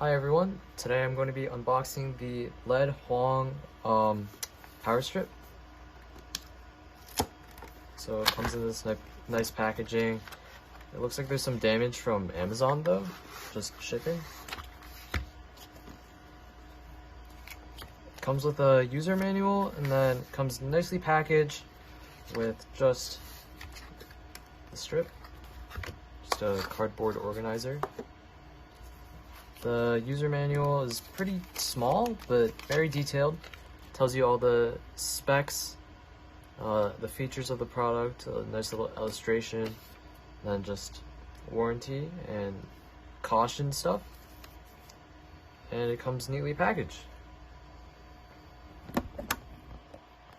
Hi everyone, today I'm going to be unboxing the Leadchuang power strip. So it comes in this nice packaging. It looks like there's some damage from Amazon though, just shipping. It comes with a user manual and then comes nicely packaged with just the strip, just a cardboard organizer. The user manual is pretty small, but very detailed. Tells you all the specs, the features of the product, a nice little illustration, and then just warranty and caution stuff. And it comes neatly packaged.